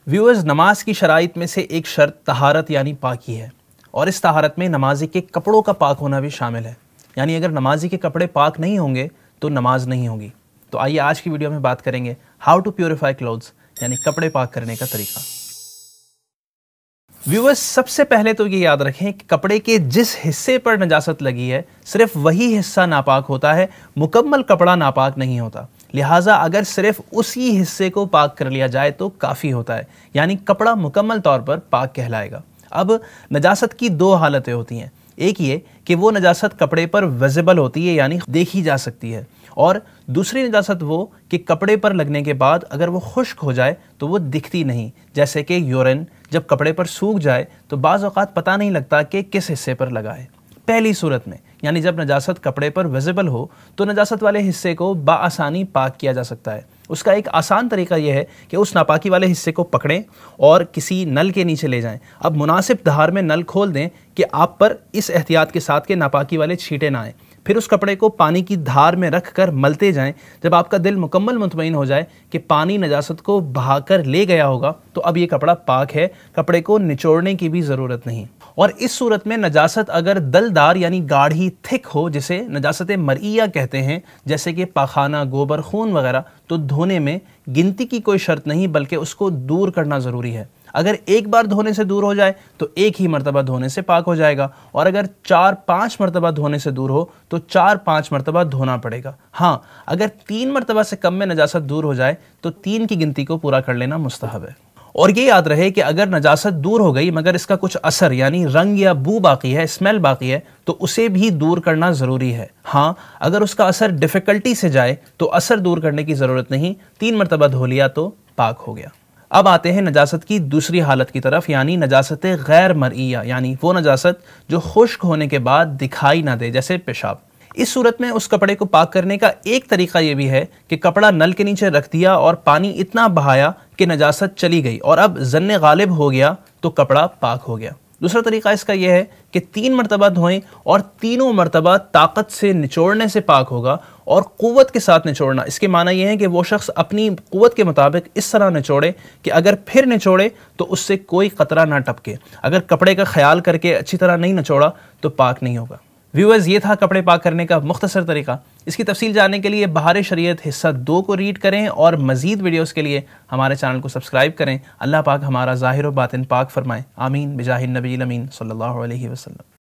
Viewers, नमाज की शराइत में से एक शर्त तहारत यानी पाकी है, और इस तहारत में नमाजी के कपड़ों का पाक होना भी शामिल है। यानी अगर नमाजी के कपड़े पाक नहीं होंगे तो नमाज नहीं होगी। तो आइए आज की वीडियो में बात करेंगे हाउ टू प्योरीफाई क्लोथ्स यानी कपड़े पाक करने का तरीका। व्यूअर्स, सबसे पहले तो ये याद रखें कि कपड़े के जिस हिस्से पर नजासत लगी है सिर्फ वही हिस्सा नापाक होता है, मुकम्मल कपड़ा नापाक नहीं होता। लिहाजा अगर सिर्फ उसी हिस्से को पाक कर लिया जाए तो काफ़ी होता है, यानी कपड़ा मुकम्मल तौर पर पाक कहलाएगा। अब नजासत की दो हालतें होती हैं, एक ये कि वो नजासत कपड़े पर विजिबल होती है यानी देखी जा सकती है, और दूसरी नजासत वो कि कपड़े पर लगने के बाद अगर वो खुश्क हो जाए तो वो दिखती नहीं। जैसे कि यूरिन जब कपड़े पर सूख जाए तो बाज़ औक़ात पता नहीं लगता कि किस हिस्से पर लगा है। पहली सूरत में यानी जब नजासत कपड़े पर विजिबल हो तो नजासत वाले हिस्से को बाआसानी पाक किया जा सकता है। उसका एक आसान तरीका यह है कि उस नापाकी वाले हिस्से को पकड़ें और किसी नल के नीचे ले जाएं। अब मुनासिब धार में नल खोल दें कि आप पर इस एहतियात के साथ कि नापाकी वाले छींटे ना आएँ। फिर उस कपड़े को पानी की धार में रख कर मलते जाएं। जब आपका दिल मुकम्मल मुतमईन हो जाए कि पानी नजासत को बहाकर ले गया होगा तो अब ये कपड़ा पाक है, कपड़े को निचोड़ने की भी ज़रूरत नहीं। और इस सूरत में नजासत अगर दलदार यानी गाढ़ी थिक हो, जिसे नजासत मरइया कहते हैं, जैसे कि पाखाना, गोबर, खून वगैरह, तो धोने में गिनती की कोई शर्त नहीं बल्कि उसको दूर करना ज़रूरी है। अगर एक बार धोने से दूर हो जाए तो एक ही मरतबा धोने से पाक हो जाएगा, और अगर 4-5 मरतबा धोने से दूर हो तो 4-5 मरतबा धोना पड़ेगा। हाँ, अगर 3 मरतबा से कम में नजासत दूर हो जाए तो 3 की गिनती को पूरा कर लेना मुस्तहब है। और ये याद रहे कि अगर नजासत दूर हो गई मगर इसका कुछ असर यानी रंग या बू बाकी है, स्मेल बाकी है, तो उसे भी दूर करना ज़रूरी है। हाँ, अगर उसका असर डिफ़िकल्टी से जाए तो असर दूर करने की ज़रूरत नहीं, 3 मरतबा धो लिया तो पाक हो गया। अब आते हैं नजासत की दूसरी हालत की तरफ, यानी नजासत गैर मरइया, यानी वो नजासत जो खुश्क होने के बाद दिखाई ना दे, जैसे पेशाब। इस सूरत में उस कपड़े को पाक करने का एक तरीका ये भी है कि कपड़ा नल के नीचे रख दिया और पानी इतना बहाया कि नजासत चली गई और अब ज़न्ने गालिब हो गया तो कपड़ा पाक हो गया। दूसरा तरीका इसका यह है कि 3 मरतबा धोएं और तीनों मरतबा ताकत से निचोड़ने से पाक होगा, और क़ुव्वत के साथ निचोड़ना। इसके माना यह है कि वो शख्स अपनी क़ुव्वत के मुताबिक इस तरह निचोड़े कि अगर फिर निचोड़े तो उससे कोई क़तरा ना टपके। अगर कपड़े का ख्याल करके अच्छी तरह नहीं निचोड़ा तो पाक नहीं होगा। व्यूअर्स, ये था कपड़े पाक करने का मुख्तसर तरीका। इसकी तफसील जानने के लिए बहार शरीयत हिस्सा 2 को रीड करें और मज़ीद वीडियोस के लिए हमारे चैनल को सब्सक्राइब करें। अल्लाह पाक हमारा ज़ाहिर व बातिन पाक फरमाए। आमीन बिजाहिन नबील अमीन सल्लल्लाहु अलैहि वसल्लम।